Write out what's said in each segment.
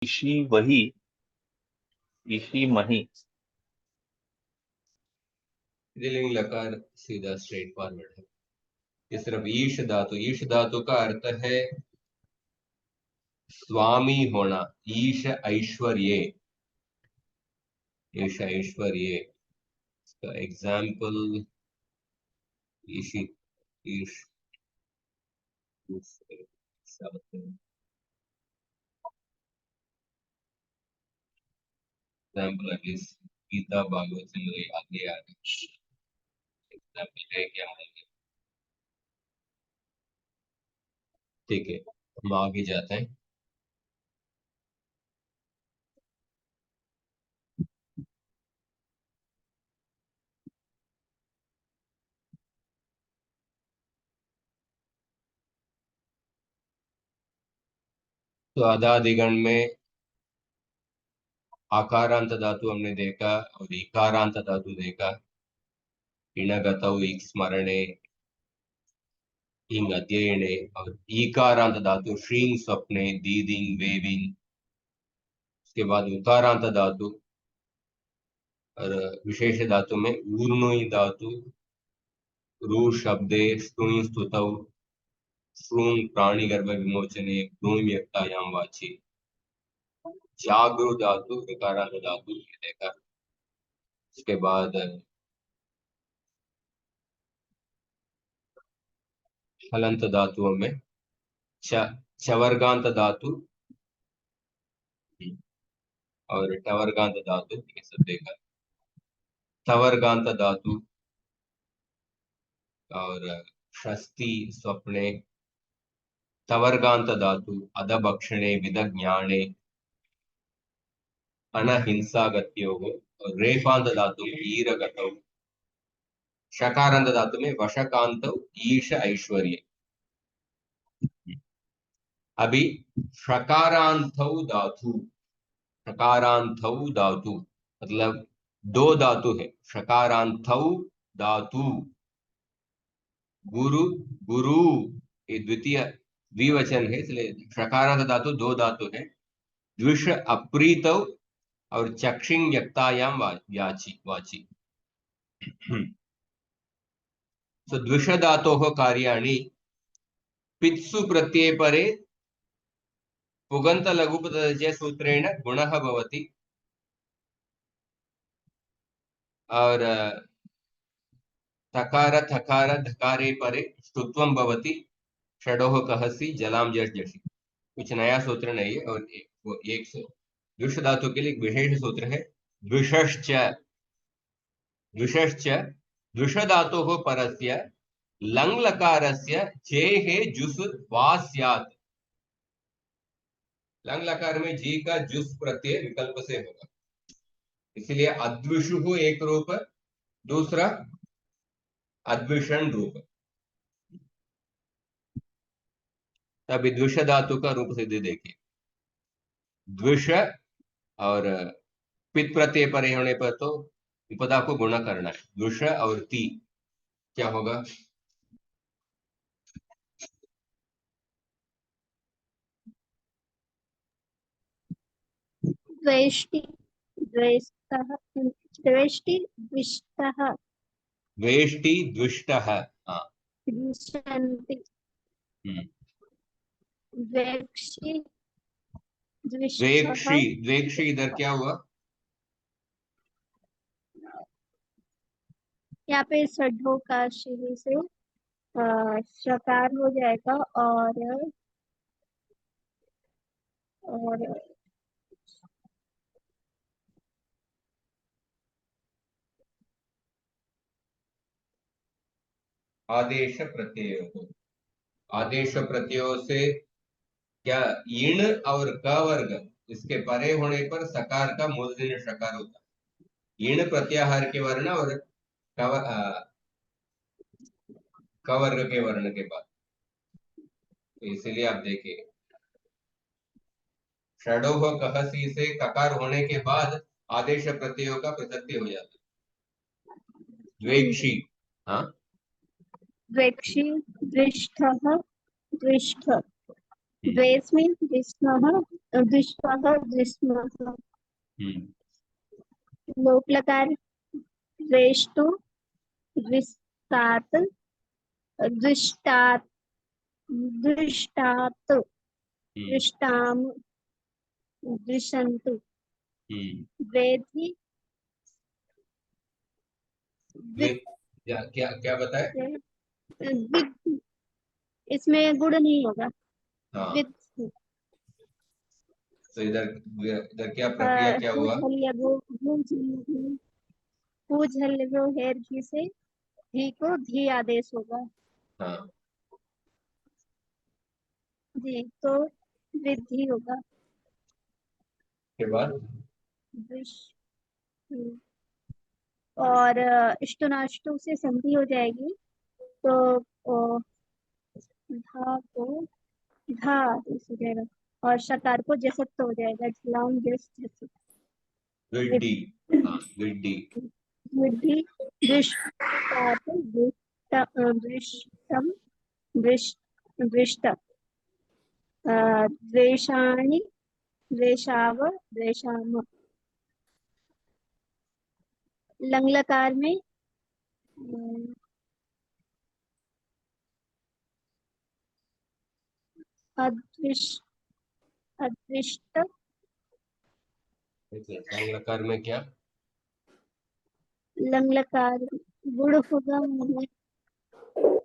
ईशी वही, ईशी मही। स्त्रीलिंग लकार सीधा स्ट्रेट फॉरवर्ड है। ये सिर्फ ईश धातु, ईश धातु का अर्थ है स्वामी होना। ईश ऐश्वर्य, ईश ऐश्वर्य। इसका एग्जाम्पल ईशी, ईश, एग्जाम्पल है गीता भागवत से मुझे आगे आ रहा है। एग्जाम्पल है क्या है? ठीक है, हम आगे जाते हैं। तो आधादिगण में आकारांत धातु हमने देखा और इकारांत धातु देखा। इणगतौ इक् स्मरणे, इंग अध्ययने, और ईकारांत धातु श्रींग स्वप्ने, दीदिंग वेविंग। उसके बाद उकारांत धातु और विशेष धातु में ऊर्णुई धातु, रू शब्दे, श्रुई स्तुतौ, श्रूं प्राणिगर्भ विमोचने, क्रूं व्यक्तायां वाचि। जागृ धातु ऋकारांत धातु ये देखा। उसके बाद हलंत धातुओं में चवर्गांत धातु और टवर्गांत धातु, ये सब देखा। तवर्गांत धातु और षष्ठी स्वप्ने, तवर्गांत धातु अधभक्षणे, विदज्ञाने, अनहिंसागत्योः, और रेफांत धातु ईरगतौ, शकारांत धातु में वशकांतौ, ईश ऐश्वर्य। अभी शकारांतौ धातु, शकारांतौ धातु मतलब दो धातु है। शकारांतौ धातु गुरु, गुरु, ये द्वितीय द्विवचन है, इसलिए शकारांत धातु दो धातु है। द्विष अप्रीतौ और चक्षिंग यक्तायां याची वाची। सो द्विष धातोः कार्याणि पित्सु प्रत्यये परे पुगंत लघुपदस्य सूत्रेण गुणः भवति और तकार थकार धकारे परे ष्टुत्वं भवति। षडोः कहसि जलां जषि। कुछ नया सूत्र नहीं है, और वो एक द्विष धातु के लिए एक विशेष सूत्र है। द्विषश्च, द्विषश्च द्विष धातोः परस्य लंग लकारस्य चेः जुस् वा स्यात्। लंग लकार में जी का जुस् प्रत्यय विकल्प से होगा, इसलिए अद्विषु एक रूप, दूसरा अद्विषण रूप। तभी द्विष धातु का रूप सिद्धि देखिए। द्विष और पित प्रत्यय परे होने पर तो विपदा को गुणा करना है। द्विष और ती क्या होगा? द्वेष्टि, द्वेष्टः, द्वेष्टि, द्विष्टः, वेष्टि द्विष्टः। हाँ। द्विषन्ति, द्वेक्षि, द्विष्टः। द्वेक्षि, द्वेक्षि इधर क्या हुआ? यहाँ पे सड्ढों का शिव से शकार हो जाएगा और आदेश प्रत्यय हो। आदेश प्रत्ययों से क्या ईण और क वर्ग इसके परे होने पर सकार का मूर्धन्य शकार होता है। ईण प्रत्याहार के वर्ण और क वर्ग के वर्ण के बाद, तो इसलिए आप देखिए षडोह कहसी से ककार होने के बाद आदेश प्रत्ययों का प्रसक्ति हो जाता है। द्वेक्षी, हाँ, द्वेक्षि, द्विष्टः, द्विष्ट। द्वेष्मि द्विष्मः द्विष्मः द्विष्मः। लोक लकार द्वेष्टु द्विष्टात् द्विष्टात् दृष्टात् दृष्टाम दृशन्तु द्वेधि क्या क्या क्या बताए? द्विध। इसमें गुण नहीं होगा। हाँ, द्विध। तो इधर इधर क्या प्रक्रिया क्या हुआ? पूझल्यो हेर घी से घी को धी आदेश होगा। हाँ, जी, तो वृद्धि होगा। के बाद विश- और इष्टनाष्टु से संधि हो जाएगी तो धा को धा आदेश हो जाएगा और शकार को जसत्व हो जाएगा। झलाम जस जस विड्डी। हाँ, विड्डी। वृद्धि दृष्टात् दृष्टम दृष्ट द्वेषाणि द्वेषाव द्वेषाम। लंग लकार में अद्विष्ट अद्विष्ट लंग लकार में क्या? लंग लकार गुण होगा मुझे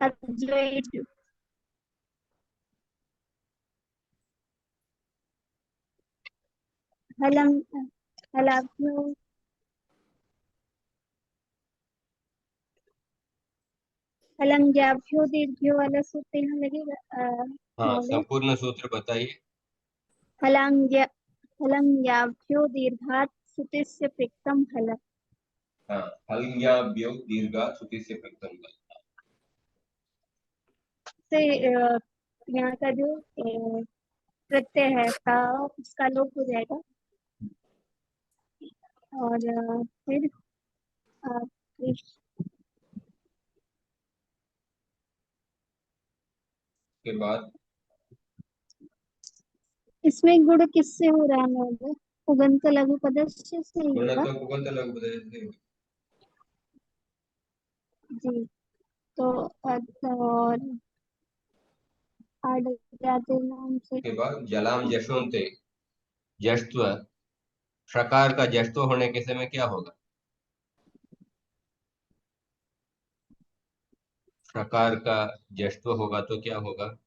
अद्वैत। हलम हलाभ्यो हलंग्याभ्यो दीर्घ्यो वाला सूत्र यहाँ लगेगा। हाँ, महोदय संपूर्ण सूत्र बताइए। हलांग्या हलंग्याभ्यो दीर्घात् सुतिस्य प्रिक्तम हल। हाँ, हल्ङ्याभ्यो दीर्घा सुति से प्रथम बल। से यहाँ का जो प्रत्यय है का उसका लोप हो जाएगा और फिर अ, के बाद इसमें गुण किससे हो रहा है महोदय? उगंत लघु पदस्य से ही होगा। गुणत्व कुगंत लघु पदस्य। जी, तो और आड़ जाते नाम से के बाद जलाम जशोन्ते, जश्त्व, षकार का जश्त्व होने के समय क्या होगा? षकार का जश्त्व होगा तो क्या होगा?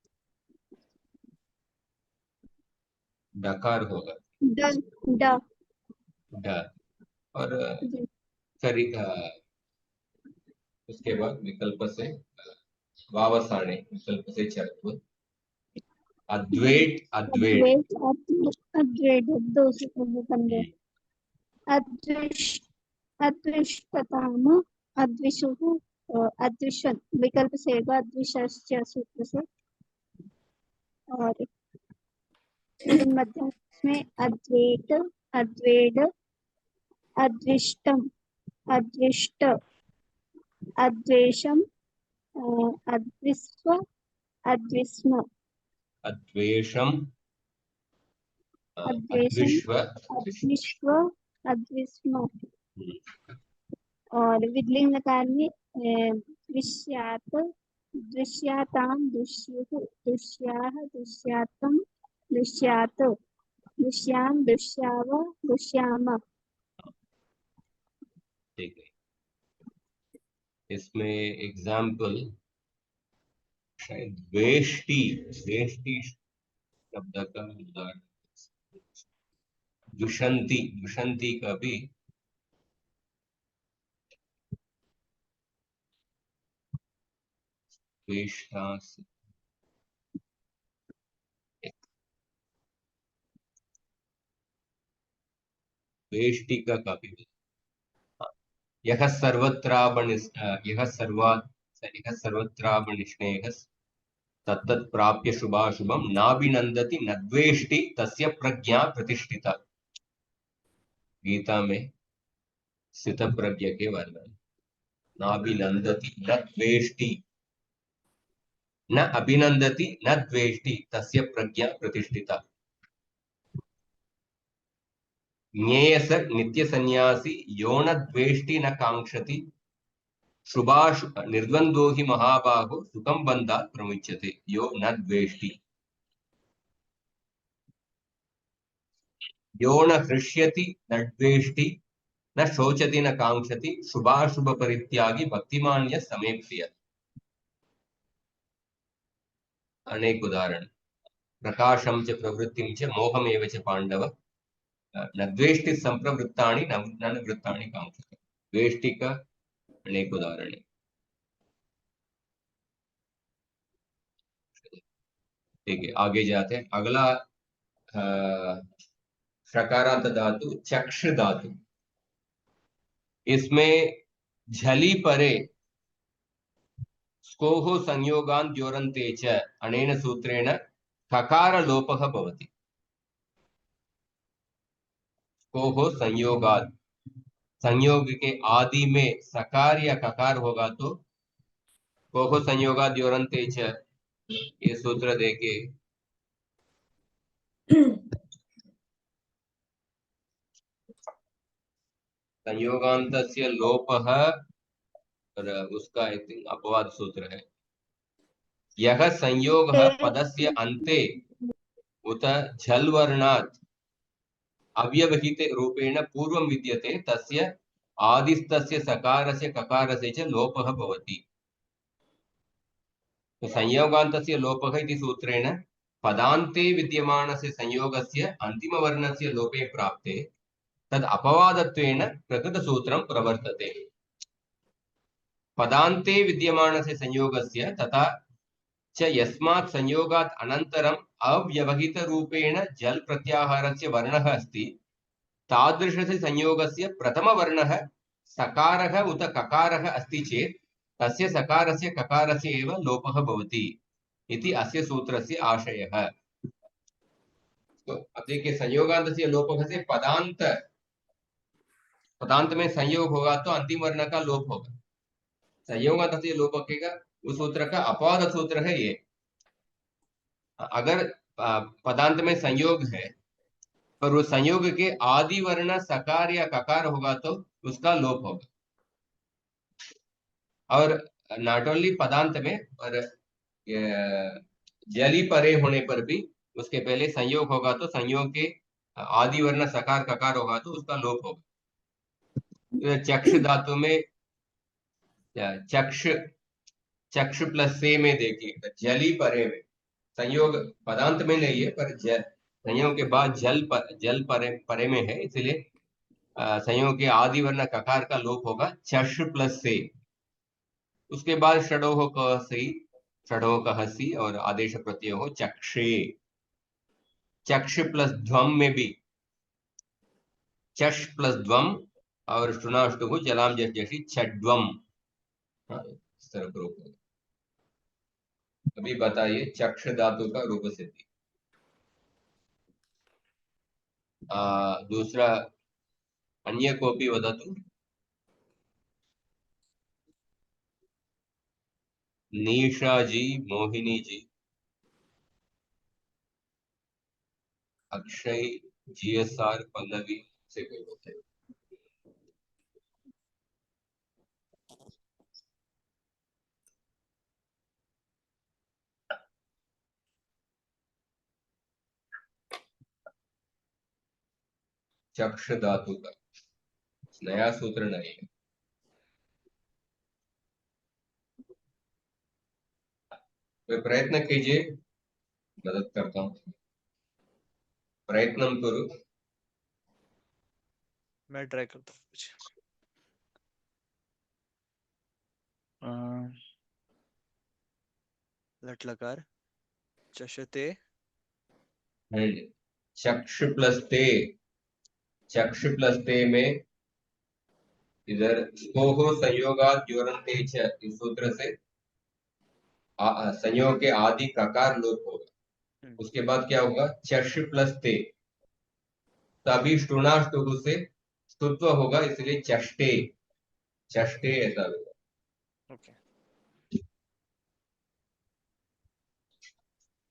डकार होगा। ड ड ड। और जी करी उसके बाद विकल्प से वावसाने विकल्प से चरत्व। जी अद्वेट अद्वेट। अद्वैत अद्वैत दो से बंदे अद्विष अद्विष्टताम अद्विषुः अद्विषन् विकल्प से होगा अद्विषस्य सूत्र से। और मध्यम में अद्वैत अद्वैत अद्विष्टम अद्विष्ट अद्वेषम अद्विस्व अद्विस्म अद्वेषम अद्वेषम अद्विश्व। अद्विश्व अद्विस्म। और विद्लिंग नकार में दृश्यात दृश्याताम दृश्युः दृश्याः दृश्यातम दृश्यात दृश्याम दृश्याव दृश्याम। ठीक है, इसमें एग्जाम्पल शायद वेष्टि, वेष्टि शब्द का उदाहरण दुषंती, दुषंती का भी वेष्टा से वेष्टिका का भी। यह सर्वत्रापनिष्णेयः तत्तत् प्राप्य शुभाशुभम नाभिनंदति नद्वेष्टि तस्य प्रज्ञा प्रतिष्ठिता। गीता में स्थित प्रज्ञ के वर्णन। नाभिनंदति नद्वेष्टि न अभिनंदति न द्वेष्टि तस्य प्रज्ञा प्रतिष्ठिता। ज्ञेयस नित्य सन्यासी यो न द्वेष्टि न कांक्षति शुभाशु निर्द्वंद्वो हि महाबाहो सुखं बन्धात् प्रमुच्यते यो न द्वेष्टि। यो न हृष्यति न द्वेष्टि न शोचति न कांक्षति शुभाशुभ परित्यागी भक्तिमान्य समे प्रिय। अनेक उदाहरण। प्रकाशं च प्रवृत्तिं च मोहमेव च पांडव न द्वेष्टि संप्रवृत्तानि न निवृत्तानि कांक्षति। द्वेष्टि का अनेक उदाहरण। ठीक है, आगे जाते हैं। अगला शकारांत धातु चक्ष धातु। इसमें झलि परे स्कोः संयोगान् द्योरन्ते च अनेन सूत्रेण ककार लोपः भवति। स्कोः संयोगात्, संयोग के आदि में सकार या ककार होगा तो स्कोः संयोगात् द्योरन्ते च, ये सूत्र देके संयोगान्तस्य लोपः, और उसका आई थिंक अपवाद सूत्र है। यह संयोगः पदस्य अन्ते उत झल वर्णात् अव्यवहिते रूपेण पूर्वं विद्यते तस्य आदिस्तस्य सकारस्य ककारस्य च लोपः भवति। तो संयोगान्तस्य लोपः इति सूत्रेण पदान्ते विद्यमानस्य संयोगस्य अन्तिमवर्णस्य लोपे प्राप्ते तद् अपवादत्वेन प्रकृतसूत्रं प्रवर्तते। पदान्ते विद्यमानस्य संयोगस्य तथा च यस्मात् संयोगात् अनन्तरम् अव्यवहितरूपेण जल प्रत्याहारस्य वर्णः अस्ति तादृशस्य संयोगस्य प्रथमवर्णः सकारः उत ककारः अस्ति चेत् तस्य सकारस्य ककारस्य एव लोपः भवति इति अस्य सूत्रस्य आशयः। तो अब देखिए, संयोगान्तस्य लोपः से पदांत में संयोग होगा तो अंतिम वर्ण का लोप होगा। संयोगान्तस्य लोप का उस सूत्र का अपवाद सूत्र है ये। अगर पदांत में संयोग है पर वो संयोग के आदि वर्ण सकार या ककार होगा तो उसका लोप होगा। और नॉट ओनली पदांत में, पर जली परे होने पर भी उसके पहले संयोग होगा तो संयोग के आदि वर्ण सकार ककार होगा तो उसका लोप होगा। चक्ष धातु में चक्ष चक्ष प्लस से में देखिए जली परे में संयोग पदांत में नहीं है, पर संयोग के बाद जल परे में है, इसलिए संयोग के आदि वर्ण ककार का लोप होगा चक्ष प्लस से। उसके बाद षडोह कहसी, षडोह कहसी और आदेश प्रत्यय हो चक्षे। चक्ष प्लस ध्वम में भी चक्ष प्लस ध्वम और शुनाष्टु हो जलाम जैसी छड्वम। इस तरह का रूप होगा। अभी बताइए चक्ष धातु का रूप सिद्धि। दूसरा अन्य कोपी वदतु। निशा जी, मोहिनी जी, अक्षय, जीएसआर, पल्लवी से कोई बताइए। चक्ष धातु का नया सूत्र नहीं है। कोई प्रयत्न कीजिए, मदद करता हूँ। प्रयत्न करो। मैं ट्राई करता हूँ कुछ। लट लकार चशते चक्ष प्लस ते, चक्ष प्लस ते में इधर स्कोहो संयोगात् द्योरन्ते च, इस सूत्र से संयोग के आदि ककार लोप होगा। उसके बाद क्या होगा? चक्ष प्लस ते, तभी ष्टुनाष्टुगु से स्तुत्व होगा, इसलिए चष्टे, चष्टे ऐसा होगा। ओके।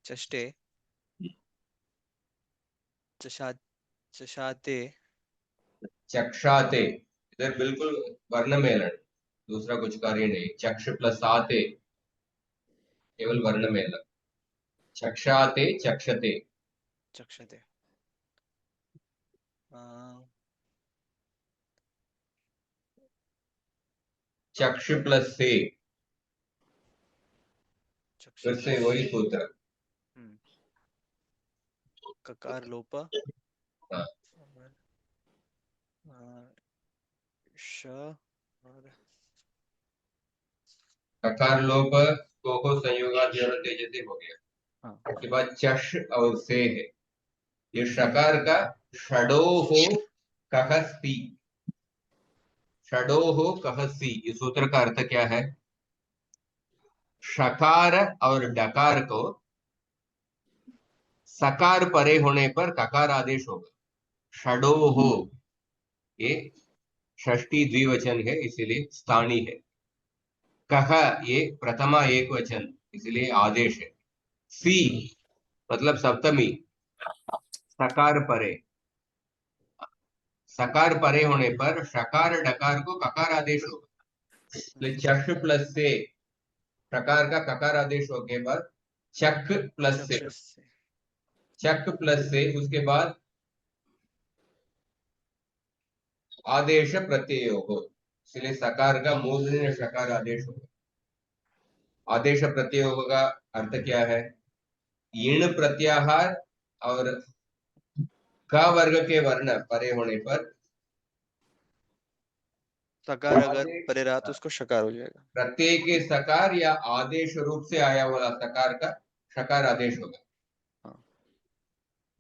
चष्टे चशा चशाते चक्षाते, इधर बिल्कुल वर्ण मेलन, दूसरा कुछ कार्य नहीं। चक्ष प्लस आते, केवल वर्ण मेलन। चक्षाते चक्षते, चक्षते चक्ष प्लस से, चक्ष फिर से वही सूत्र। ककार लोप हाँ, श और ककार लोप को संयोगात तेजते हो गया। हाँ उसके बाद चश और से है, ये शकार का षडोः कहस्ति। षडोः कहस्ति, इस सूत्र का अर्थ क्या है? शकार और डकार को सकार परे होने पर ककार आदेश होगा। षडोः, ये षष्ठी द्विवचन है इसलिए स्थानी है। कह, ये प्रथमा एक वचन इसलिए आदेश है। सी मतलब सप्तमी, सकार परे। सकार परे होने पर शकार डकार को ककार आदेश होगा। इसलिए चक्ष प्लस से प्रकार का ककार आदेश होने के बाद चक प्लस से, चक्षुष से चक प्लस से उसके बाद आदेश प्रत्यय हो, इसलिए सकार का मूर्धन्य शकार आदेश होगा। आदेश प्रत्यय का अर्थ क्या है? ईण प्रत्याहार और क वर्ग के वर्ण परे होने पर सकार अगर आदेश, परे रहा तो उसको शकार हो जाएगा। प्रत्यय के सकार या आदेश रूप से आया वाला सकार का शकार आदेश होगा। हाँ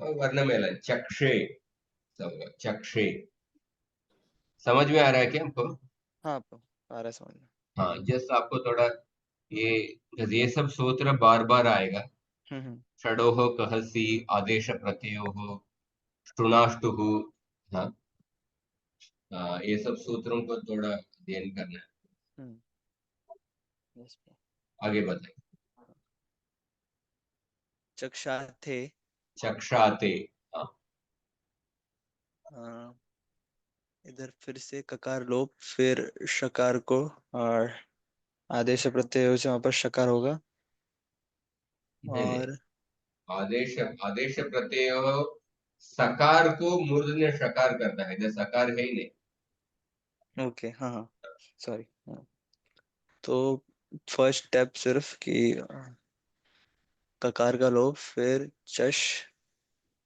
और वर्ण मेलन चक्षे, चक्षे। समझ में आ रहा है क्या हमको? हाँ आ रहा है समझ में। हाँ, जस्ट आपको थोड़ा ये सब सूत्र बार बार आएगा। हम्म। षडोः कहसि, आदेश प्रत्ययोः, ष्टुनाष्टुः। हाँ, ये सब सूत्रों को थोड़ा अध्ययन करना है। हम्म yes, आगे बताइए। चक्षाथे चक्षाते, हाँ, इधर फिर से ककार लोप, फिर शकार को और आदेश प्रत्यय हो, वहां पर शकार होगा। नहीं नहीं, और आदेश आदेश प्रत्यय सकार को मूर्धन्य शकार करता है, जैसे सकार है ही नहीं। ओके हाँ हाँ सॉरी। तो फर्स्ट स्टेप सिर्फ कि ककार का लोप, फिर चश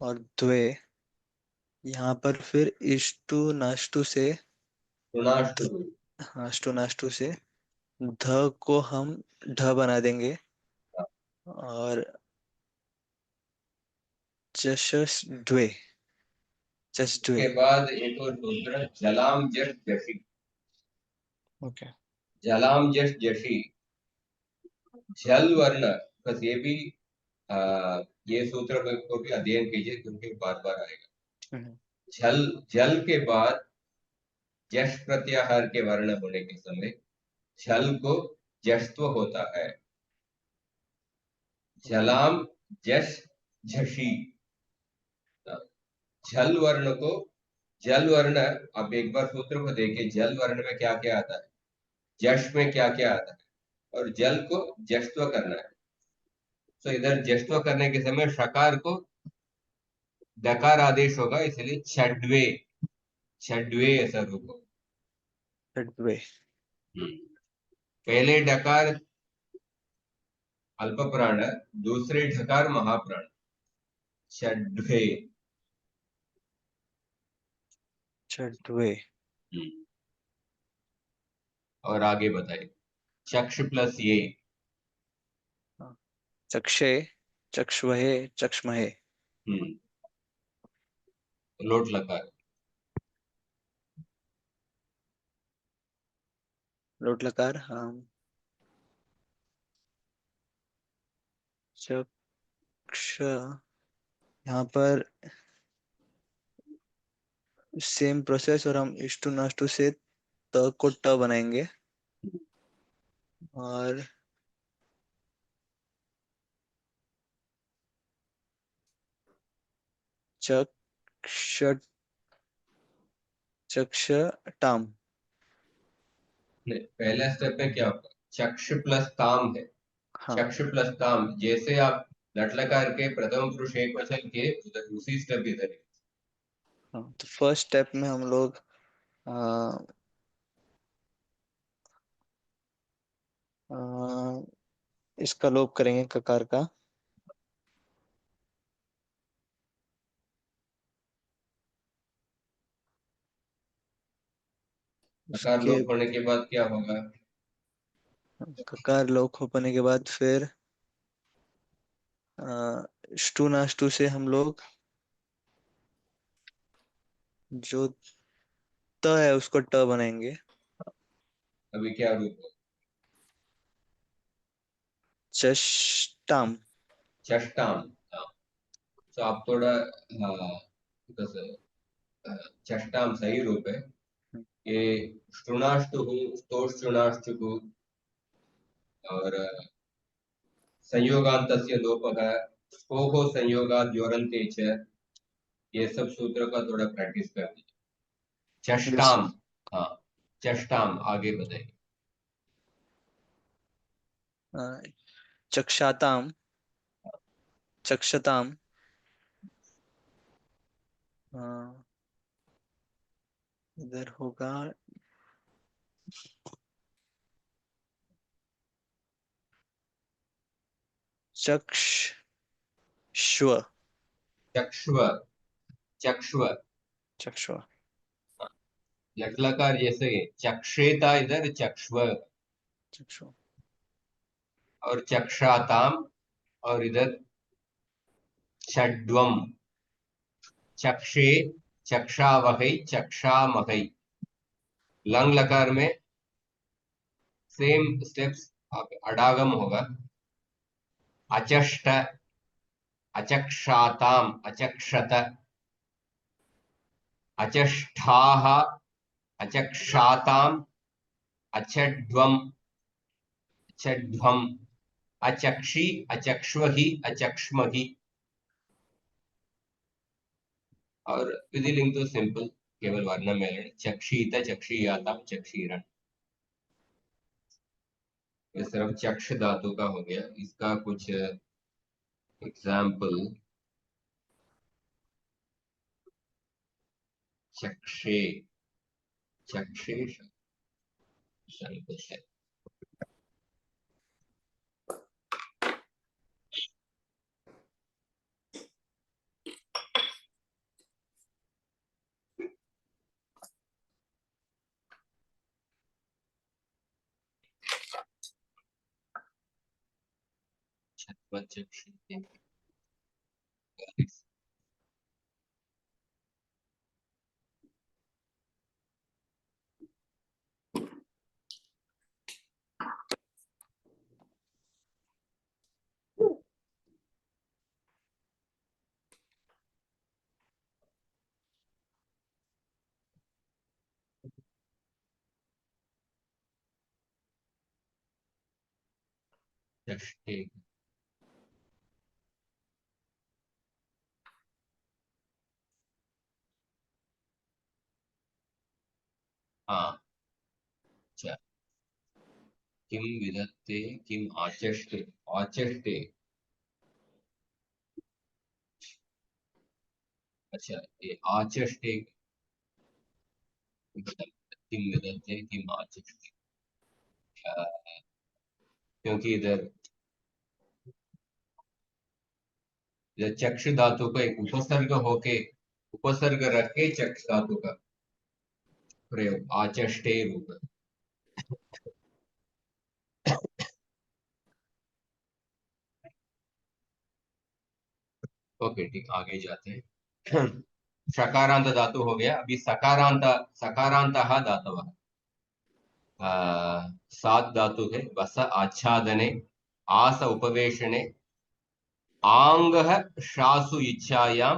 और द्वे, यहाँ पर फिर इष्टु नाष्टु से ष्टुनाष्टुः, अष्टु नाष्टु से ध को हम ढ बना देंगे और चश द्वे, चश द्वे। उसके बाद एक और सूत्र जलाम जश जशी। ओके जलाम जश जशी, जल वर्ण, बस ये भी ये सूत्र को भी अध्ययन कीजिए क्योंकि बार बार आएगा। जल, जल के बाद जश प्रत्याहार के वर्ण होने के समय जल को जश्त्व होता है। जलाम जश झशी, जल वर्ण को, जल वर्ण, अब एक बार सूत्र को देखिए, जल वर्ण में क्या क्या आता है, जश में क्या क्या आता है, और जल को जश्त्व करना है। तो इधर जश्त्व करने के समय शकार को डकार आदेश होगा, इसलिए छड्वे, छड्वे ऐसा रूप होगा। द्वे। पहले डकार अल्प प्राण, दूसरे ढकार महाप्राण, छड्वे। द्वे और आगे बताइए। चक्ष प्लस ये, चक्षे चक्ष्वहे चक्ष्महे। लोट लकार, लोट लकार हाँ। चक्ष, यहाँ पर सेम प्रोसेस और हम इष्टु नाष्टु से त को ट बनाएंगे और चक्ष चक्षटाम। नहीं, पहला स्टेप में क्या होगा, चक्ष प्लस ताम है, हाँ चक्ष प्लस ताम, जैसे आप लट लकार के प्रथम पुरुष एक वचन के उधर उसी स्टेप इधर है। हाँ, तो फर्स्ट स्टेप में हम लोग आ, आ, इसका लोप करेंगे ककार का। ककार उसके लोप होने के बाद क्या होगा, ककार लोप होने के बाद फिर ष्टु नाष्टु से हम लोग जो त है उसको ट बनाएंगे। अभी क्या रूप है, चष्टाम। चष्टाम। हाँ, तो आप थोड़ा, हाँ, बस, चष्टाम सही रूप है। ये ष्टुनाष्टु स्तोष्टुनाष्टु और संयोगान्तस्य लोपः, स्पोः संयोगात् योरन्ते च, ये सब सूत्रों का थोड़ा प्रैक्टिस कर दीजिए। यस। चष्टाम, हाँ, चष्टाम आगे बताइए। चक्षाताम, चक्षताम, इधर होगा चक्षुष। चक्ष्व, चक्ष्व, चक्षुष। लट्लकार जैसे चक्षेता इधर चक्ष्व, चक्षु। और चक्षाताम, और इधर षड्वम, चक्षे, चक्षावहै, चक्षामहै। लंग लकार में सेम स्टेप्स, अडागम होगा, अचष्ट, अचक्षाताम, अचक्षत, अचष्ठाः, अचक्षाताम, अचड्वम, अचड्वम, अचक्षि, अचक्ष्वहि, अचक्ष्महि। और विधिलिंग तो सिंपल, केवल वर्ण मेलन, चक्षित, चक्षियाताम, चक्षीरण। ये सिर्फ चक्ष धातु का हो गया, इसका कुछ एग्जाम्पल, चक्षे, चक्षे शंकुश है। चक्षु, चक्षे, हाँ, अच्छा, किम विधत्ते, किम आचष्टे, आचष्टे, अच्छा, ये आचष्टे, किम विधत्ते, किम आचष्टे, क्योंकि इधर चक्ष धातु का एक उपसर्ग होके, उपसर्ग रख के चक्ष धातु का प्रयोग, आचष्टे रूप। ओके, ठीक, आगे जाते हैं। शकारांत धातु हो गया, अभी सकारांत, सकारांतः धातवः। सात धातु है, वस आच्छादने, आस उपवेशने, आंगः शासु इच्छायां,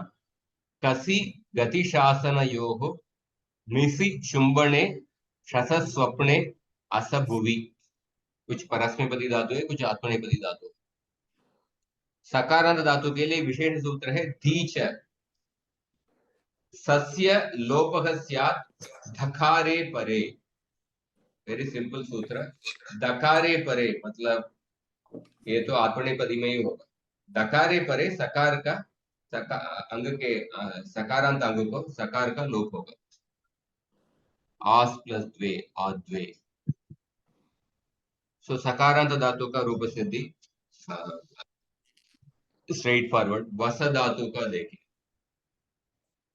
कसी गतिशासनयोः, निसि चुंबने, शस स्वप्ने, अस भुवि। कुछ परस्मैपदी धातु है, कुछ आत्मनेपदी धातु है। सकारांत धातु के लिए विशेष सूत्र है धीच, सस्य लोपः स्यात् धकारे परे। वेरी सिंपल सूत्र। दकारे परे मतलब ये तो आत्मनेपदी में ही होगा। दकारे परे सकार का अंग के सकारांत अंग को सकार का लोप होगा। आस प्लस द्वे आद्वे। सो सकारांत धातु का रूप सिद्धि स्ट्रेट फॉरवर्ड। वस धातु का देखिए,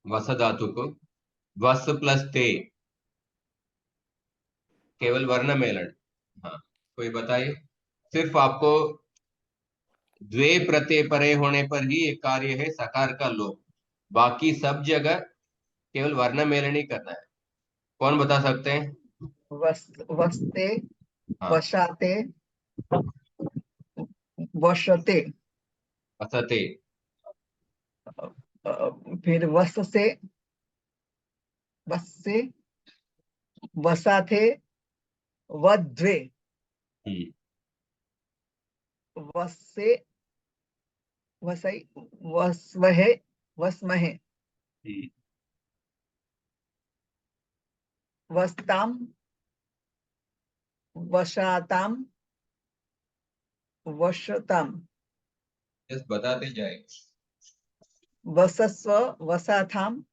वस धातु को वस प्लस ते, केवल वर्ण मेलन। हाँ, कोई बताइए। सिर्फ आपको द्वे प्रत्यय परे होने पर ही एक कार्य है सकार का लोप, बाकी सब जगह केवल वर्ण मेलन ही करना है। कौन बता सकते हैं? वस्ते, हाँ, वशाते, वशते, वसते, फिर वस से, वसाथे, वद्वे, वसे, वसई, वस्वहे, वस्महे, वस्ताम, वशाताम, वशताम, बताते जाए। वसस्व, वसाथाम,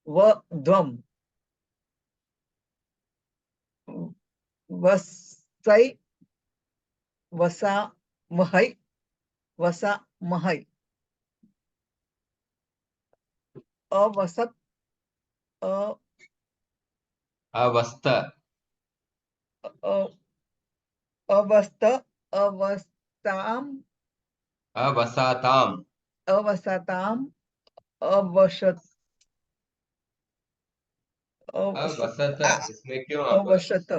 वध्वम, वसई, वसामहै, वसामहै, अवसत, अवस्थ, अवस्त, अवस्ताम, अवसाताम, अवसताम, अवशत, अवसत। इसमें क्यों आप? अवशत,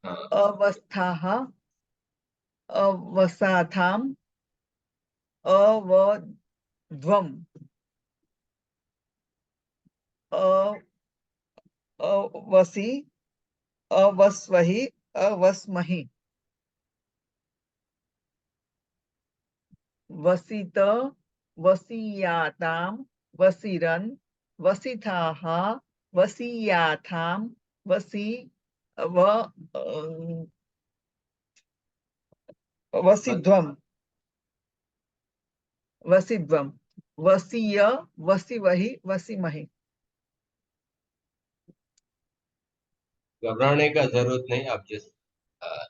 हाँ, अवस्थाः, अवसाथाम, अवध्वम, अवसी, अवस्वहि, अवस्महि, वसित, वसीयाताम, वसीरन, वसिथाः, वसीयाथाम, वसी, वसिध्वम, वसिध्वम, वसीय, वसीवहि, वसीमहि। घबराने का जरूरत नहीं, आप जिस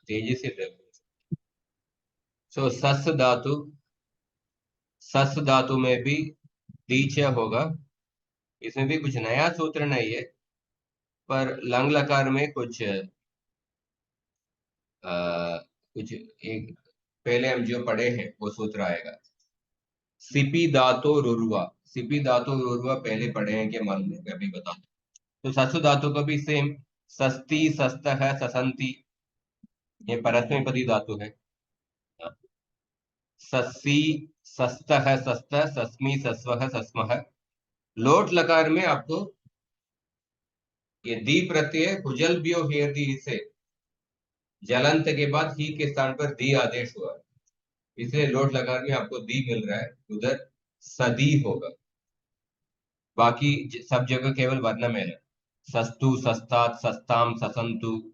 तेजी से देखो। सो सस धातु में भी दीच होगा। इसमें भी कुछ नया सूत्र नहीं है, पर लंग लकार में कुछ एक पहले हम जो पढ़े हैं वो सूत्र आएगा। सिपी धातु रुर्वा, सिपी धातु रुर्वा पहले पढ़े हैं कि मालूम है? अभी बता दो। तो ससु धातु का भी सेम, सस्ती, सस्त है, ससंती, ये परस्मैपदी धातु है। सस्सी, सस्त है, सस्त, सस्मी, सस्व, सस्म। लोट लकार में आपको ये दी प्रत्यय कुजल बियो हेर दी से जलंत के बाद ही के स्थान पर दी आदेश हुआ, इसलिए लोट लकार में आपको दी मिल रहा है, उधर सदी होगा। बाकी सब जगह केवल वर्ण में है। सस्तु, सस्तात, सस्ताम, ससंतु,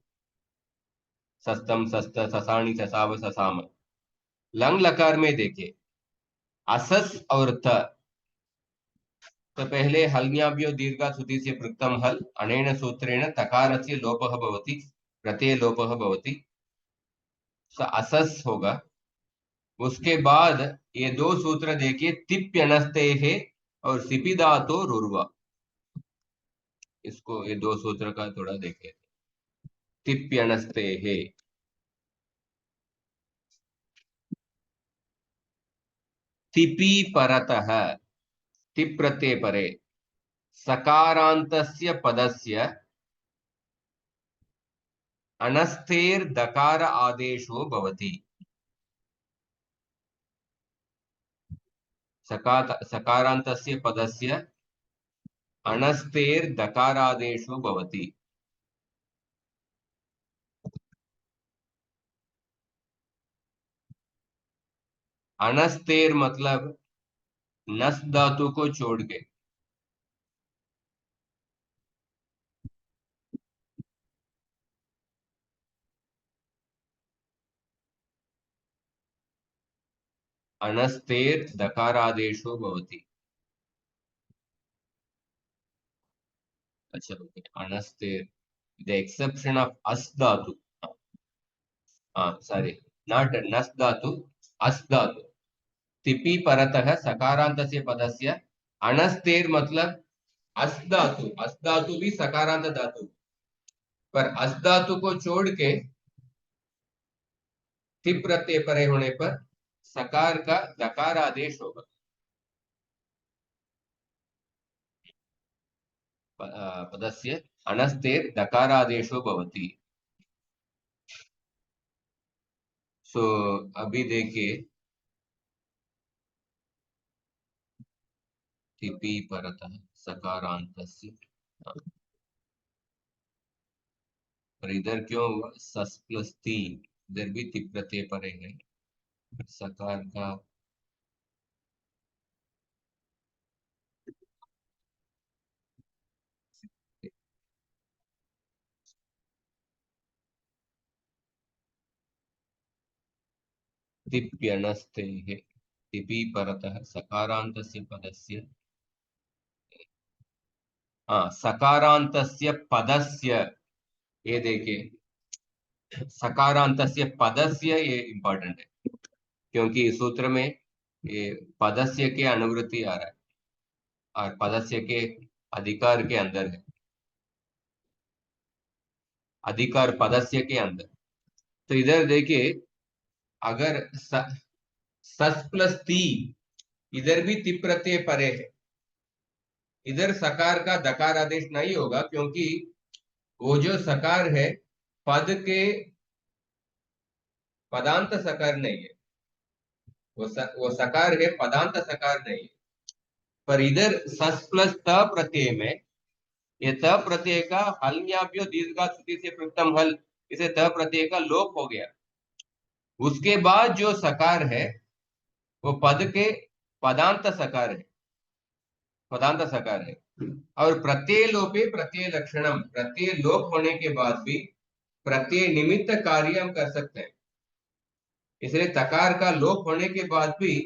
सस्तम, सस्त, ससाणी, ससाव, ससाम। लंग लकार में देखिए असस और त, तो पहले हल्न्याभ्यो दीर्घा सुधि से पृक्तम हल अनेन सूत्रेण तकारस्य लोपः भवति, प्रत्यय लोपः भवति, असस होगा। उसके बाद ये दो सूत्र देखिए, तिप्यनस्ते है और सिपिदातो रुर्वा। इसको ये दो सूत्र का थोड़ा देखिए। तिप्यनस्ते है, तिपी परतः, तिप् प्रत्यय परे, सकारान्तस्य पदस्य अनस्थेर दकार आदेशो भवति। सकारान्तस्य पदस्य अनस्थेर दकारादेशो भवति। अनस्तेर मतलब नस धातु को छोड़ के, अनस्तेर दकारादेशो भवति। अच्छा ओके, अनस्तेर द एक्सेप्शन ऑफ अस् धातु, सॉरी नॉट नस् धातु, अस् धातु तिपि परतः सकारान्तस्य पदस्य अनस्तेर मतलब अस् धातु भी सकारांत धातु, पर अस् धातु को छोड़ के तिप प्रत्यय परे होने पर सकार का दकार आदेश होगा। पदस्य अनस्तेर दकारादेशो भवति। सो अभी देखिए, तिपि परतः सकारांतस्य, पर इधर क्यों हुआ सस प्लस ती, इधर भी तिप प्रत्यय परे है, सकार का तिप्यनस्ते है, तिपि परतः सकारांतस्य पदस्य, सकारांतस्य पदस्य, ये देखिए सकारांतस्य पदस्य, ये इंपॉर्टेंट है क्योंकि इस सूत्र में ये पदस्य के अनुवृत्ति आ रहा है और पदस्य के अधिकार के अंदर है, अधिकार पदस्य के अंदर। तो इधर देखिए, अगर सस प्लस ती, इधर भी तिप प्रत्यय परे है, इधर सकार का दकार आदेश नहीं होगा क्योंकि वो जो सकार है पद के पदांत सकार नहीं है, वो सकार है, पदांत सकार नहीं है। पर इधर सस प्लस त प्रत्यय में ये त प्रत्यय का हल्याभ्यो दीर्घा श्रुति से प्रथम हल, इसे त प्रत्यय का लोप हो गया। उसके बाद जो सकार है वो पद के पदांत सकार है, पदांत सकार है। और प्रत्यय लोपे प्रत्यय लक्षणम, प्रत्यय लोप होने के बाद भी प्रत्यय निमित्त कार्य हम कर सकते हैं। इसलिए तकार का लोप होने के बाद भी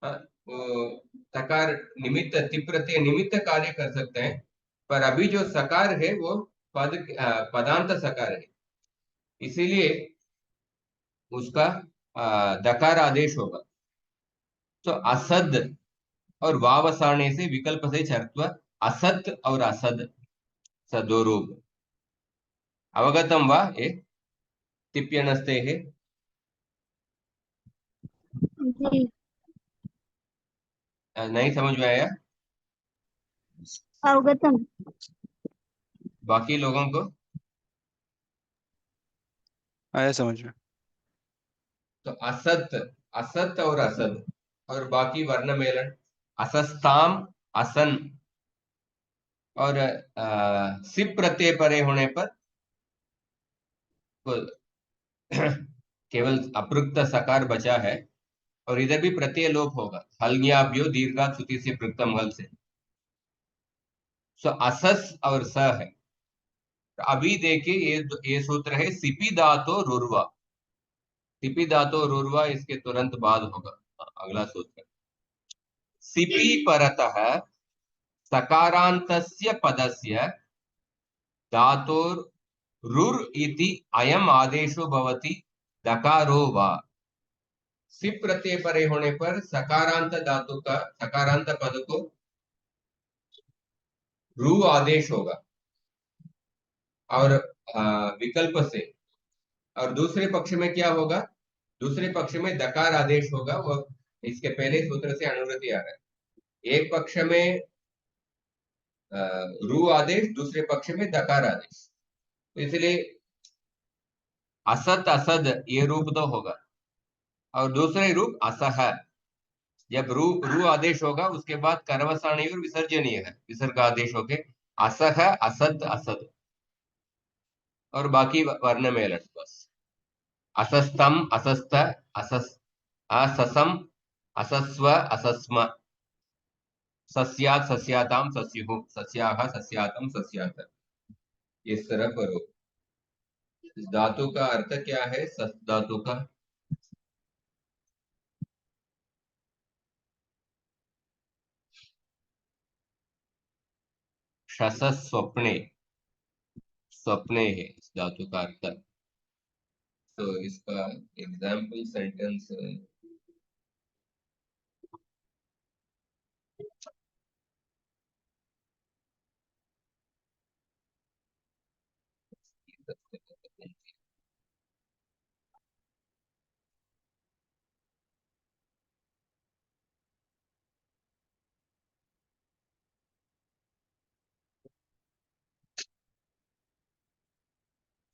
तकार निमित्त तिप प्रत्यय निमित्त कार्य कर सकते हैं, पर अभी जो सकार है वो पदांत सकार है, इसीलिए उसका दकार आदेश होगा। तो असद और वावसाने से विकल्प से चर्त्व असत और असद सदो रूप अवगतम वा ये तिप्यनस्ते है। जी नहीं समझ में आया अवगतम। बाकी लोगों को? आया समझ में। तो असत, असत और असद, और बाकी वर्ण मेलन असस्ताम, असन, और सिप प्रत्यय परे होने पर केवल अपृक्त सकार बचा है, और इधर भी प्रत्यय लोप होगा हल्याभ्यो दीर्घा श्रुति से प्रथम हल से। सो असस और स है। तो अभी देखिए ये सूत्र है सिपी धातो रुर्वा, सिपी धातो रुर्वा इसके तुरंत बाद होगा अगला सूत्र। सिपी परतः सकारांतस्य पदस्य धातोर रुर इति अयम आदेशो भवति दकारो वा। सिप प्रत्यय परे होने पर सकारांत धातु का, सकारांत पद को रु आदेश होगा और विकल्प से, और दूसरे पक्ष में क्या होगा, दूसरे पक्ष में दकार आदेश होगा। वो इसके पहले सूत्र से अनुवृत्ति आ रहा है, एक पक्ष में रु आदेश, दूसरे पक्ष में दकार आदेश। तो इसलिए असत असद ये रूप तो होगा, और दूसरे रूप असह, जब रु आदेश होगा उसके बाद कर्मसाणी और विसर्जनीय है, विसर्ग आदेश होके असह असत असद, और बाकी वर्ण मेलन बस असस्तम असस्त असस अससम असस्व असस्म सस्यात् सस्याताम सस्युः सस्याः सस्यातम सस्यात। इस तरह पर हो। इस धातु का अर्थ क्या है, सस धातु का? शस स्वप्ने, स्वप्ने है इस धातु का अर्थ। तो इसका एग्जाम्पल सेंटेंस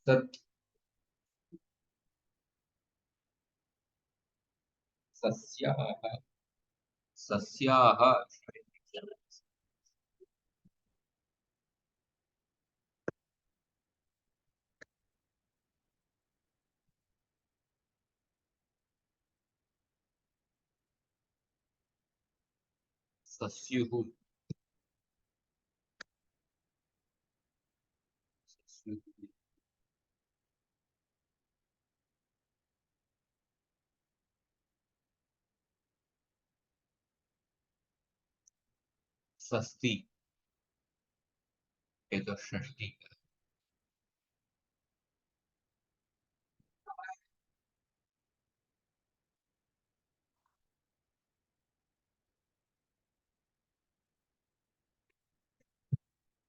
सत सस्याः, सस्याः सस्युः, सस्ती, ये तो षष्ठी का।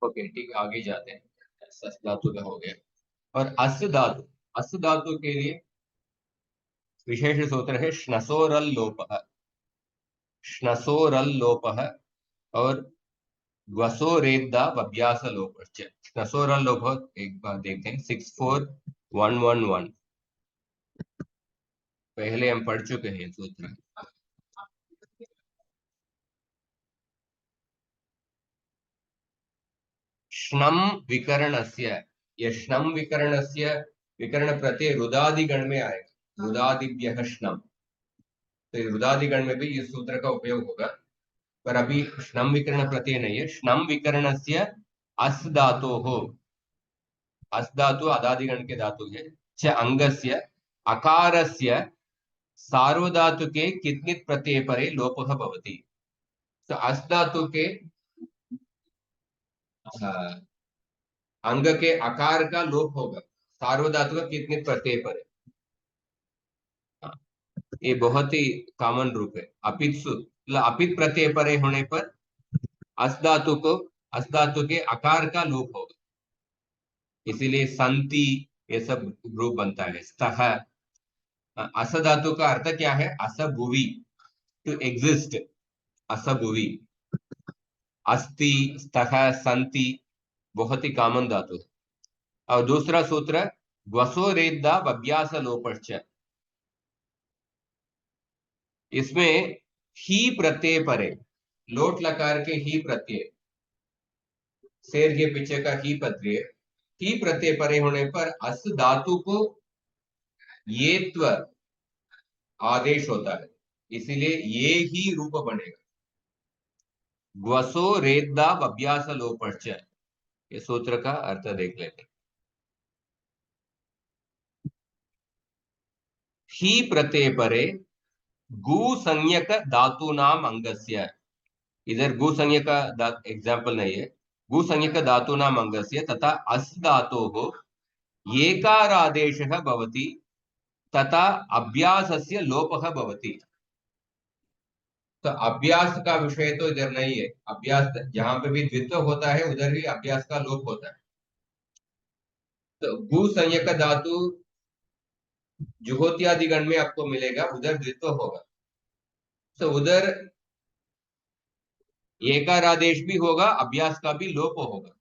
ओके ठीक है, आगे जाते हैं। सस धातु का हो गया। और अस धातु, अस धातु के लिए विशेष सूत्र है श्नसोरल लोपः, श्नसोरल लोपः और ग्वसोरेद्दा अभ्यास लोपश्च। श्नसोरल लोप एक बार देखते हैं, 64111 पहले हम पढ़ चुके हैं सूत्र। श्नम विकरणस्य, श्नम विकरणस्य विकरण प्रत्यय रुदादिगण में आएगा, रुदादिभ्यः श्नम। तो रुदादिगण में भी इस सूत्र का उपयोग होगा, पर अभी श्नम विकरण प्रत्यय नहीं है। श्नम विकरणस्य अस धातो हो, अस धातु अदादिगण के धातु है। च अंगस्य अकारस्य सार्वधातुके कितनित प्रत्यय परे लोपः भवति। तो अस धातु के अंग के आकार का लोप होगा सार्वधातु का कितनित प्रत्यय पर। ये बहुत ही कॉमन रूप है। अपित्सु मतलब अपित प्रत्यय परे होने पर अस धातु को, अस धातु के आकार का लोप होगा, इसीलिए संति ये सब रूप बनता है। स्तः, अस धातु का अर्थ क्या है? असभुवि, टू एग्जिस्ट, असभुवि। अस्ति, स्तः, संति बहुत ही कॉमन धातु है। और दूसरा सूत्र ग्वसोरेद्दा अभ्यास लोपश्च, इसमें ही प्रत्यय परे, लोट लकार के ही प्रत्यय, शेर के पीछे का ही प्रत्यय, ही प्रत्यय परे होने पर अस धातु को येत्व आदेश होता है, इसीलिए ये ही रूप बनेगा। ग्वसो रेद्दा अभ्यास लोपश्च, ये सूत्र का अर्थ देख लेते। ही प्रत्यय परे गु संज्ञक धातु नाम अंगस्य, इधर गु संज्ञ का एग्जाम्पल नहीं है। गु संज्ञ का धातु नाम अंगस्य तथा अस धातो हो एकारादेशः भवति तथा अभ्यासस्य लोपः भवति। तो अभ्यास का विषय तो इधर नहीं है। अभ्यास जहां पे भी द्वित्व होता है उधर भी अभ्यास का लोप होता है। तो गु संज्ञ का धातु जुहोत्यादिगण में आपको मिलेगा, उधर द्वित्व होगा, तो उधर एकारादेश भी होगा, अभ्यास का भी लोप होगा।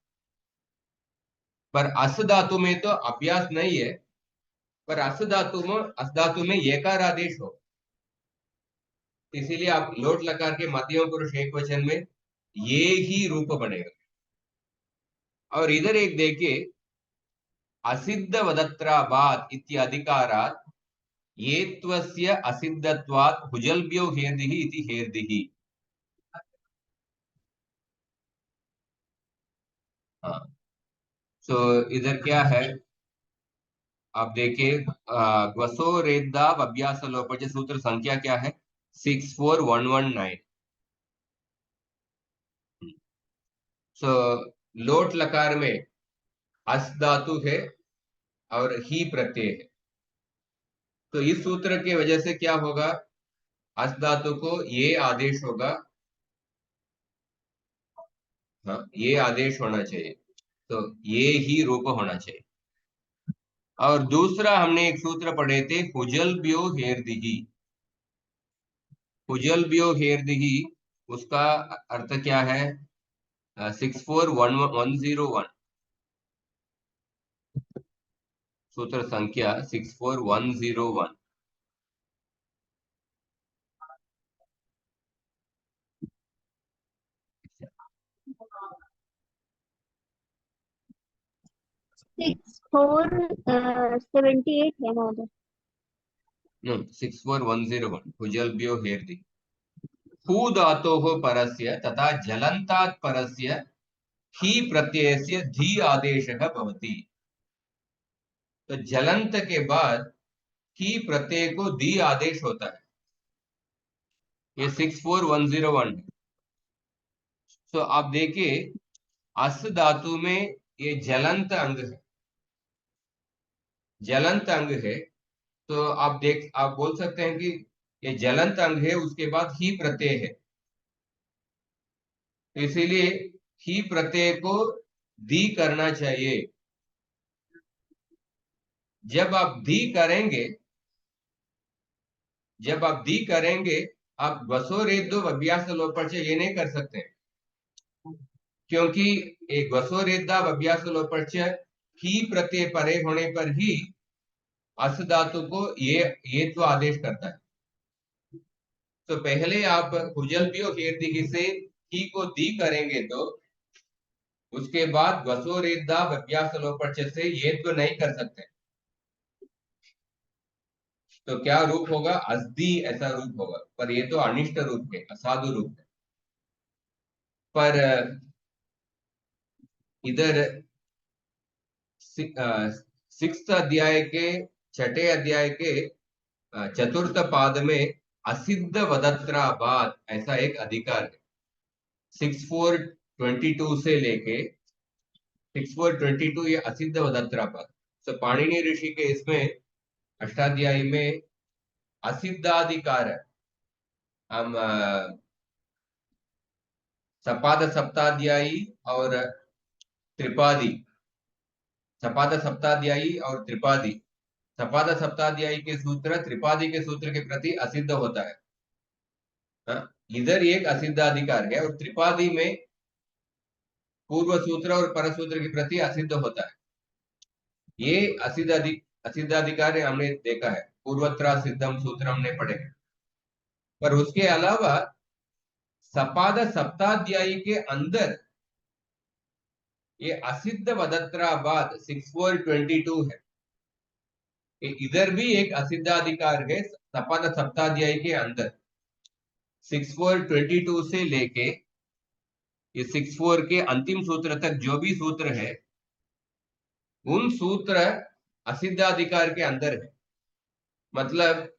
पर अस धातु में तो अभ्यास नहीं है, पर अस धातु में एकारादेश हो, इसीलिए आप लोट लकार के मध्यम पुरुष एक वचन में ये ही रूप बनेगा। और इधर एक देखिए, असिद्ध वदत्राबाद इत्याधिकारात येत्वस्य असिद्धत्वात् हुजल्भ्यो हेर्दिः इति हेर्दिः। हाँ, तो इधर क्या है आप देखिए, ग्वसो रेद्दा अभ्यास लोपज सूत्र संख्या क्या है? 64119। सो लोट लकार में अस धातु है और ही प्रत्यय है, तो इस सूत्र की वजह से क्या होगा, अस धातु को ये आदेश होगा, हाँ ये आदेश होना चाहिए, तो ये ही रूप होना चाहिए। और दूसरा हमने एक सूत्र पढ़े थे, हुजल ब्यो हेरदिही। हुजल ब्यो हेरदिही, उसका अर्थ क्या है, 64101, सूत्र संख्या 64101। सिक्स फोर 78 है महोदय। 64101 हुजल ब्यो हेरदिही। हू धातोः परस्य तथा जलन्तात् परस्य ही प्रत्ययस्य धी आदेशः भवति। तो जलंत के बाद ही प्रत्यय को दी आदेश होता है, ये 64101 है। तो आप देखिए अस धातु में ये जलंत अंग है, जलंत अंग है, तो आप बोल सकते हैं कि ये जलंत अंग है, उसके बाद ही प्रत्यय है, तो इसीलिए ही प्रत्यय को दी करना चाहिए। जब आप दी करेंगे, आप वसोरेदो अभ्यास लोपर्च ये नहीं कर सकते, क्योंकि एक वसोरेदा अभ्यास लोपर्च ही प्रत्यय परे होने पर ही अस धातु को ये तो आदेश करता है। तो पहले आप हुजल ब्यो हेरदिही से ही को दी करेंगे, तो उसके बाद वसोरेदा अभ्यास लोपर्च से ये तो नहीं कर सकते, तो क्या रूप होगा, अस्दी ऐसा रूप होगा, पर ये तो अनिष्ट रूप है, असाधु रूप है। पर इधर 6th अध्याय के 6ठे अध्याय के चतुर्थ पाद में असिद्ध वदत्राबाद ऐसा एक अधिकार है, 6422 से लेके 6422 ये असिद्ध वदत्राबाद। तो पाणिनि ऋषि के इसमें अष्टाध्यायी में असिद्धाधिकार है, हम सपाद सप्ताध्यायी और त्रिपादी, सपाद सप्ताध्यायी और त्रिपादी, सपाद सप्ताध्यायी के सूत्र त्रिपादी के सूत्र के प्रति असिद्ध होता है, इधर एक असिद्धाधिकार है, और त्रिपादी में पूर्व सूत्र और पर सूत्र के प्रति असिद्ध होता है। ये असिद्धाधिकार हमने देखा है, पूर्वत्र सिद्धम सूत्र हमने पढ़े हैं। पर उसके अलावा सपाद सप्ताध्यायी के अंदर ये असिद्ध वदत्राबाद 6422 है, इधर भी एक असिद्धाधिकार है सपाद सप्ताध्यायी के अंदर। 6422 से लेके ये 64 के अंतिम सूत्र तक जो भी सूत्र है, उन सूत्र असिद्धाधिकार के अंदर है। मतलब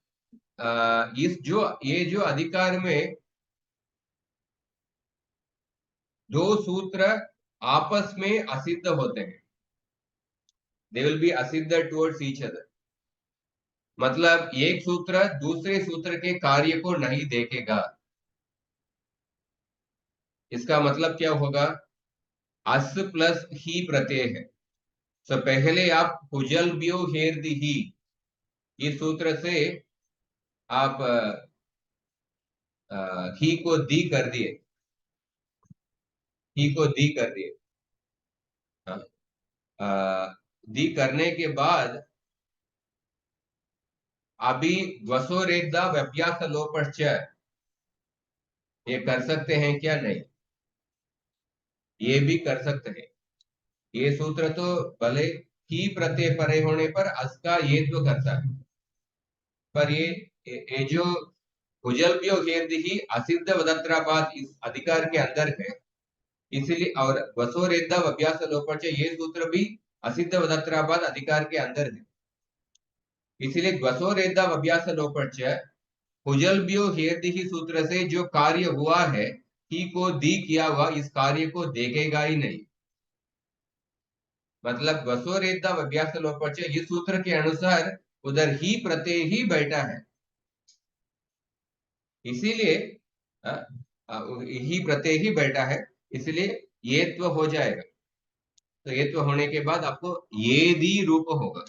ये जो अधिकार में दो सूत्र आपस में असिद्ध होते हैं, दे विल बी असिद्ध टुवर्ड्स ईच अदर। मतलब एक सूत्र दूसरे सूत्र के कार्य को नहीं देखेगा, इसका मतलब क्या होगा, अस प्लस ही प्रत्यय है। तो पहले आप हुजल ब्यो हेरदिही इस सूत्र से आप ही को दी कर दिए, ही को दी कर दिए, दी करने के बाद अभी वसोरेदा व्यभ्यास लोपश्च ये कर सकते हैं क्या, नहीं, ये भी कर सकते हैं। ये सूत्र तो भले ही प्रत्यय परे होने पर अस का ये तो करता है, पर ये जो हुजल ब्यो हेरदिही असिद्ध वदत्राबाद इस अधिकार के अंदर है, इसीलिए, और वसोरेदा अभ्यास लोपर्च ये सूत्र भी असिद्ध वदत्राबाद अधिकार के अंदर है, इसीलिए वसोरेदा अभ्यास लोपर्च हुजल ब्यो हेरदिही सूत्र से जो कार्य हुआ है, ही को दी किया हुआ, इस कार्य को देखेगा ही नहीं। मतलब वसोरेता अभ्यास लोपच, इस सूत्र के अनुसार उधर ही प्रत्यय ही बैठा है, इसीलिए अ, ही प्रत्यय ही बैठा है, इसलिए येत्व हो जाएगा। तो येत्व होने के बाद आपको येदी रूप होगा,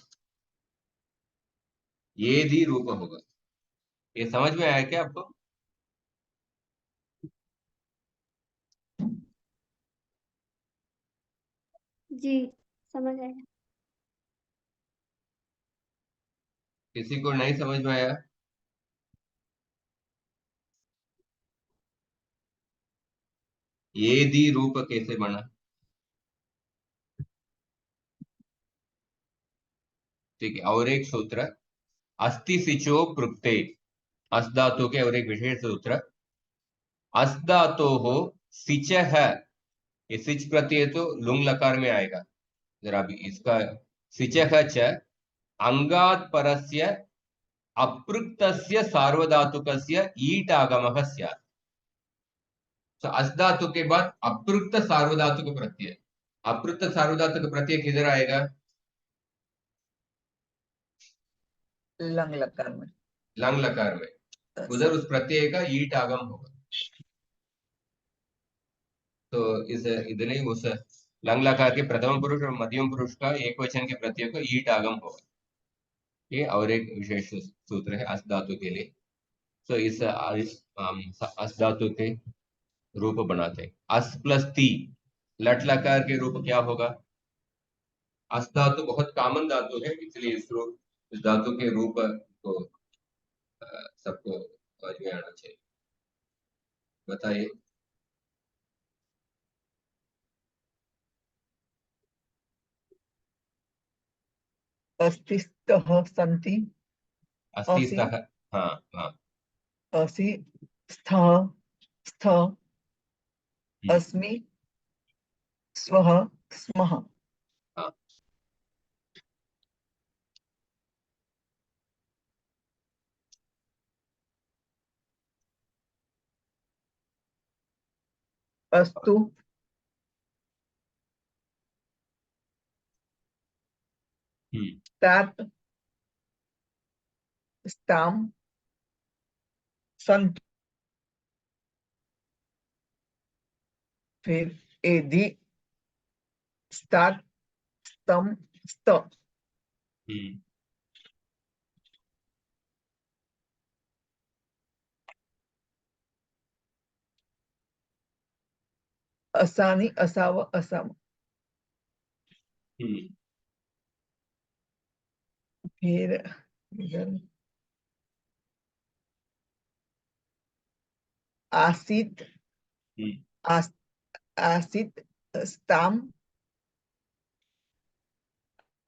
येदी रूप होगा। ये समझ में आया क्या आपको? जी समझ आया। किसी को नहीं समझ में आया? येदी रूप कैसे बना? ठीक है, और एक सूत्र, अस्ति सिचो पृक्ते, अस धातु के और एक विशेष सूत्र, अस धातु हो सिच है, ये सिच प्रत्यय तो लुंग लकार में आएगा। जरा अभी इसका सिच च अंगात परस्य अपृक्तस्य सार्वधातुकस्य ईट आगमः स्यात्। तो अस धातु के बाद अपृक्त सार्वधातुक प्रत्यय, अपृक्त सार्वधातुक प्रत्यय किधर आएगा? लंग लकार में। लंग लकार में, उधर उस प्रत्यय का ईट आगम होगा। तो इस इधर उस लंग लकार के प्रथम पुरुष और मध्यम पुरुष का एक वचन के प्रत्यय को ईट आगम होगा। ये और एक विशेष सूत्र है अस धातु के लिए। तो इस अस धातु के रूप बनाते हैं। अस प्लस ती, लट लकार के रूप क्या होगा? अस धातु बहुत कॉमन धातु है, इसलिए इस धातु के रूप को सबको समझ में आना चाहिए। बताइए। अस्तिस्तः सन्ति, अस्ति असि स्तः, हाँ हाँ, असि स्थः स्थ, हम्म, अस्मि स्वः स्मः। हाँ, अस्तु तात स्ताम सन्तु, फिर एदि स्तात स्तम स्त, हम्म, असानि असाव असाम, हम्म, फिर इधर आसित हम्म, आस, आसित स्ताम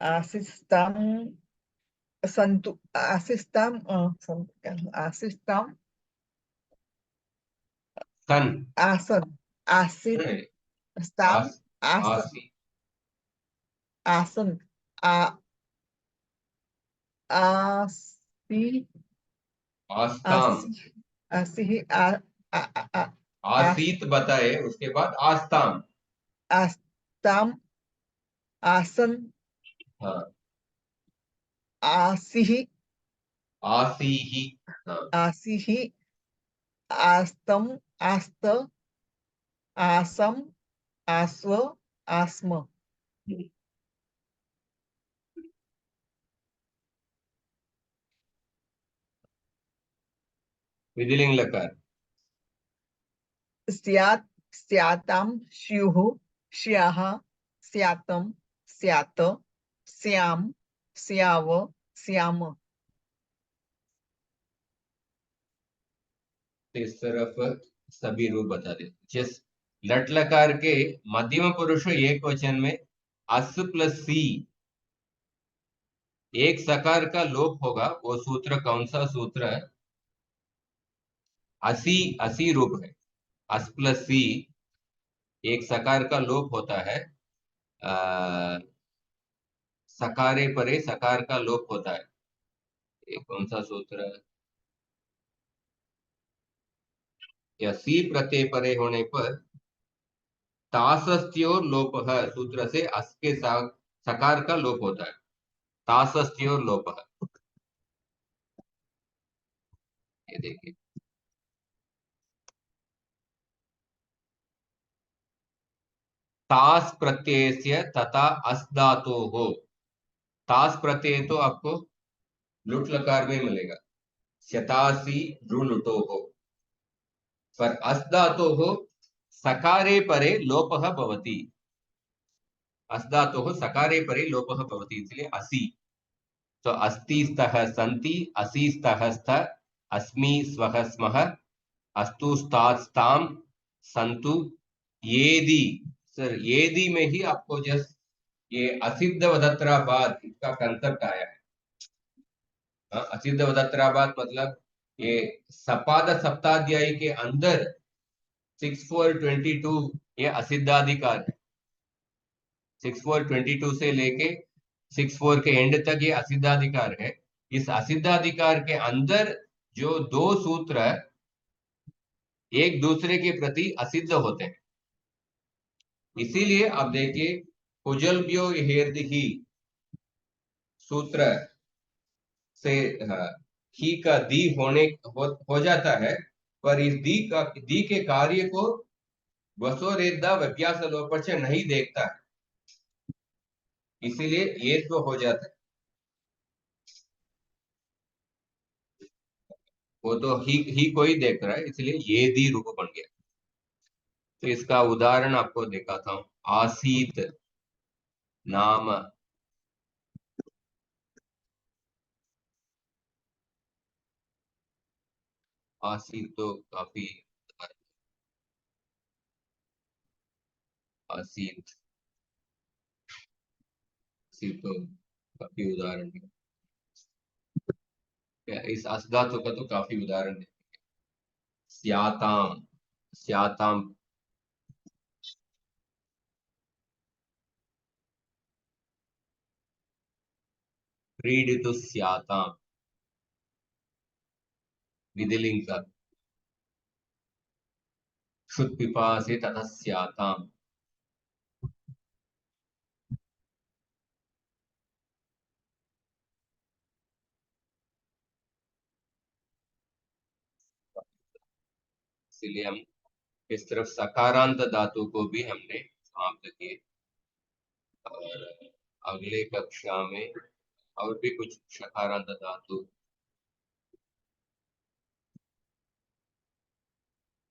आसिस्ताम संतु, आसिस्ताम आसिस्ताम सन, आसन, आसित नहीं, स्ताम आस, आसन, आसी, आसन आ आसी आस्ताम, आसी आसी आ आ आ आस आसीत बताए, उसके बाद आस्ताम, आस्ताम आसन हाँ, आसी आसी ही, हाँ, आसी आस्तम आस्त आसम आस्व आस्म, हम्म, विधिलिंग लकार, स्यात् स्याताम स्युः स्याः स्यातम स्यात स्याम स्याव स्याम। इस तरफ सभी रूप बता दे। जिस लट लकार के मध्यम पुरुष एक वचन में अस प्लस सी, एक सकार का लोप होगा, वो सूत्र कौन सा सूत्र है? असी, असी रूप है। अस प्लस सी, एक सकार का लोप होता है, आ, सकारे परे सकार का लोप होता है। ये कौन सा सूत्र है? या सी प्रत्यय परे होने पर तासस्त्योर लोप है सूत्र से अस के सकार का लोप होता है। तासस्त्योर लोपः, ये देखिए तास प्रत्ययस्य तथा अस् धातोः। तास प्रत्यय तो आपको लुट लकार में मिलेगा, शतासी लुटोः, पर अस् धातोः सकारे परे लोपः भवति। अस् धातोः सकारे परे लोपः भवति, इसलिए असि। तो अस्ति स्तः सन्ति, असि स्तः स्त, अस्मि स्वः स्मः, अस्तु स्तात् स्ताम्, सन्तु, येदि। सर येदि में ही आपको जस्ट ये असिद्ध वदत्राबाद इसका कंसेप्ट आया है। असिद्ध वदत्राबाद मतलब ये सपाद सप्ताध्यायी के अंदर 6422 ये असिद्धाधिकार है। 6422 से लेके 64 के एंड तक ये असिद्धाधिकार है। इस असिद्धाधिकार के अंदर जो दो सूत्र एक दूसरे के प्रति असिद्ध होते हैं, इसीलिए आप देखिए कुजलभ्यो हेर्दिहि सूत्र से ही का दी हो जाता है, पर इस दी के कार्य को वसोरेदा व्यभ्यास लोप से नहीं देखता है, इसीलिए ये तो हो जाता है। वो तो ही को ही देख रहा है, इसलिए ये दी रूप बन गया। तो इसका उदाहरण आपको दिखाता हूं। आसीत नाम, आसीत तो काफी, आसीत आसीत तो काफी उदाहरण है। इस अस धातु का तो काफी उदाहरण है। स्याताम, स्याताम क्रीडितु स्याताम, विधिलिंग का क्षुत् पिपासे तथा स्याताम। इसलिए हम इस तरफ सकारांत धातु को भी हमने समाप्त किए, और अगले कक्षा में और भी कुछ सकारांत धातु,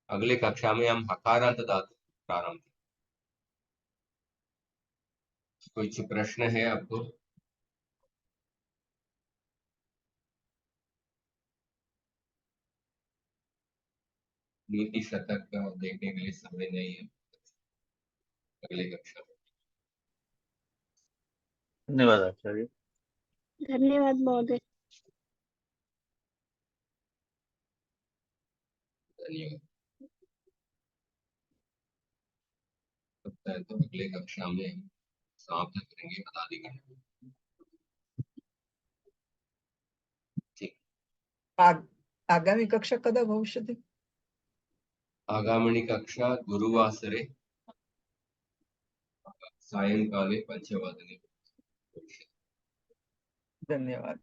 अगले कक्षा में हम हकारांत धातु प्रारंभ। कुछ प्रश्न है आपको? नीति शतक का देखने के लिए समय नहीं है अगले कक्षा में। धन्यवाद आचार्य। धन्यवाद महोदय। धन्यवाद। लगता है तो अगले कक्षा में हम समाप्त करेंगे पदाधिकारी। ठीक, आगामी कक्षा कदा भविष्यति? आगामिनी कक्षा गुरुवासरे सायंकाले 5:00 धन्यवाद।